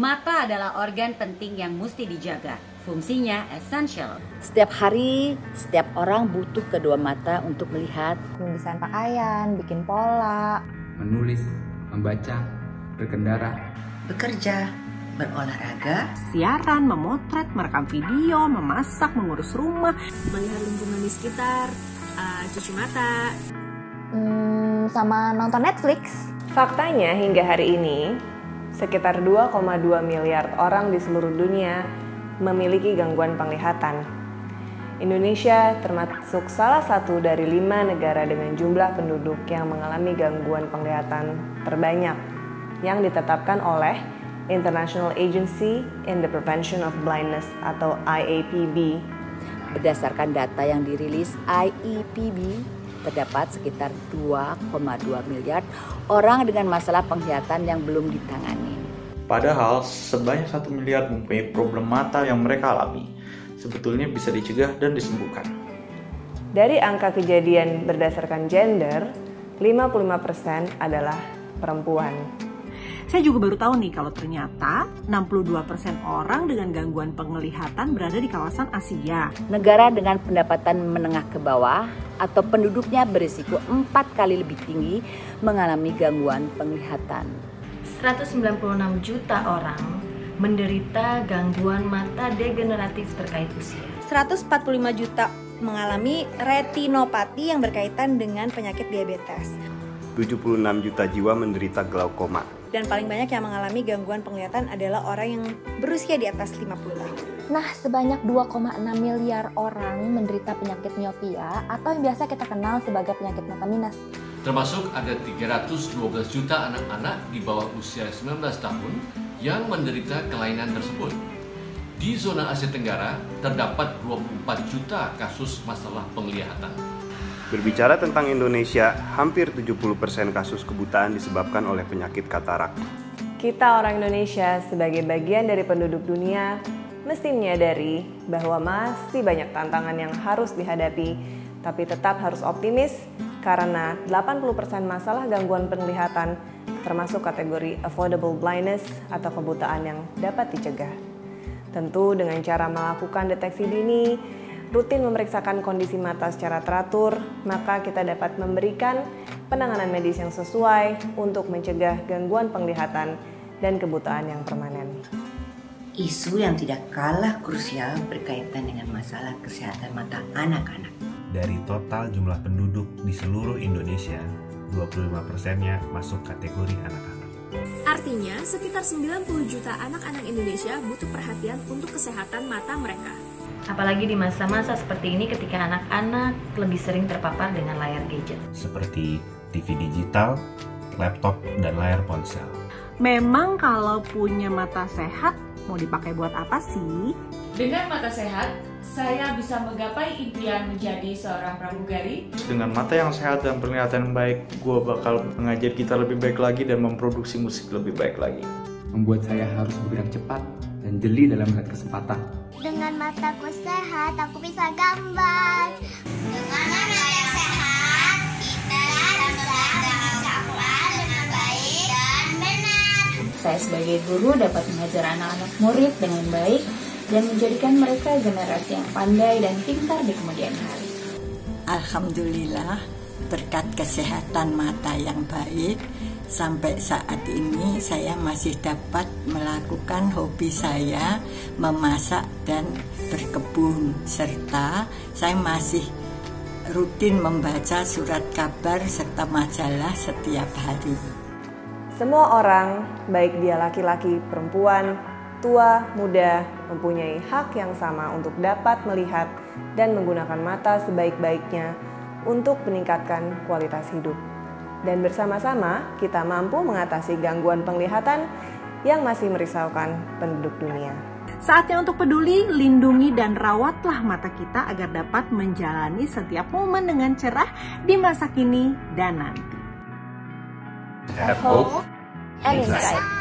Mata adalah organ penting yang mesti dijaga. Fungsinya esensial. Setiap hari, setiap orang butuh kedua mata untuk melihat, mendesain pakaian, bikin pola, menulis, membaca, berkendara, bekerja, berolahraga, siaran, memotret, merekam video, memasak, mengurus rumah, melihat lingkungan di sekitar, cuci mata, sama nonton Netflix. Faktanya hingga hari ini, sekitar 2,2 miliar orang di seluruh dunia memiliki gangguan penglihatan. Indonesia termasuk salah satu dari 5 negara dengan jumlah penduduk yang mengalami gangguan penglihatan terbanyak yang ditetapkan oleh International Agency in the Prevention of Blindness atau IAPB. Berdasarkan data yang dirilis IAPB, terdapat sekitar 2,2 miliar orang dengan masalah penglihatan yang belum ditangani. Padahal sebanyak 1 miliar mempunyai problem mata yang mereka alami. Sebetulnya bisa dicegah dan disembuhkan. Dari angka kejadian berdasarkan gender, 55% adalah perempuan. Saya juga baru tahu nih kalau ternyata 62% orang dengan gangguan penglihatan berada di kawasan Asia. Negara dengan pendapatan menengah ke bawah atau penduduknya berisiko 4 kali lebih tinggi mengalami gangguan penglihatan. 196 juta orang menderita gangguan mata degeneratif terkait usia. 145 juta mengalami retinopati yang berkaitan dengan penyakit diabetes. 76 juta jiwa menderita glaukoma. Dan paling banyak yang mengalami gangguan penglihatan adalah orang yang berusia di atas 50 tahun. Nah, sebanyak 2,6 miliar orang menderita penyakit miopia atau yang biasa kita kenal sebagai penyakit mata minus. Termasuk ada 312 juta anak-anak di bawah usia 19 tahun yang menderita kelainan tersebut. Di zona Asia Tenggara terdapat 24 juta kasus masalah penglihatan. Berbicara tentang Indonesia, hampir 70% kasus kebutaan disebabkan oleh penyakit katarak. Kita orang Indonesia sebagai bagian dari penduduk dunia mesti menyadari bahwa masih banyak tantangan yang harus dihadapi, tapi tetap harus optimis karena 80% masalah gangguan penglihatan termasuk kategori avoidable blindness atau kebutaan yang dapat dicegah. Tentu dengan cara melakukan deteksi dini, rutin memeriksakan kondisi mata secara teratur, maka kita dapat memberikan penanganan medis yang sesuai untuk mencegah gangguan penglihatan dan kebutaan yang permanen. Isu yang tidak kalah krusial berkaitan dengan masalah kesehatan mata anak-anak. Dari total jumlah penduduk di seluruh Indonesia, 25%-nya masuk kategori anak-anak. Artinya, sekitar 90 juta anak-anak Indonesia butuh perhatian untuk kesehatan mata mereka. Apalagi di masa-masa seperti ini ketika anak-anak lebih sering terpapar dengan layar gadget. Seperti TV digital, laptop, dan layar ponsel. Memang kalau punya mata sehat, mau dipakai buat apa sih? Dengan mata sehat, saya bisa menggapai impian menjadi seorang pramugari. Dengan mata yang sehat dan penglihatan yang baik, gue bakal mengajar kita lebih baik lagi dan memproduksi musik lebih baik lagi. Membuat saya harus bergerak cepat dan jeli dalam melihat kesempatan. Dengan mataku sehat, aku bisa gambar. Dengan mata yang sehat, kita bisa mencapai dengan baik dan benar. Saya sebagai guru dapat mengajar anak-anak murid dengan baik dan menjadikan mereka generasi yang pandai dan pintar di kemudian hari. Alhamdulillah, berkat kesehatan mata yang baik, sampai saat ini saya masih dapat melakukan hobi saya, memasak dan berkebun, serta saya masih rutin membaca surat kabar serta majalah setiap hari. Semua orang, baik dia laki-laki, perempuan, tua, muda, mempunyai hak yang sama untuk dapat melihat dan menggunakan mata sebaik-baiknya untuk meningkatkan kualitas hidup. Dan bersama-sama kita mampu mengatasi gangguan penglihatan yang masih merisaukan penduduk dunia. Saatnya untuk peduli, lindungi dan rawatlah mata kita agar dapat menjalani setiap momen dengan cerah di masa kini dan nanti. Have hope and insight.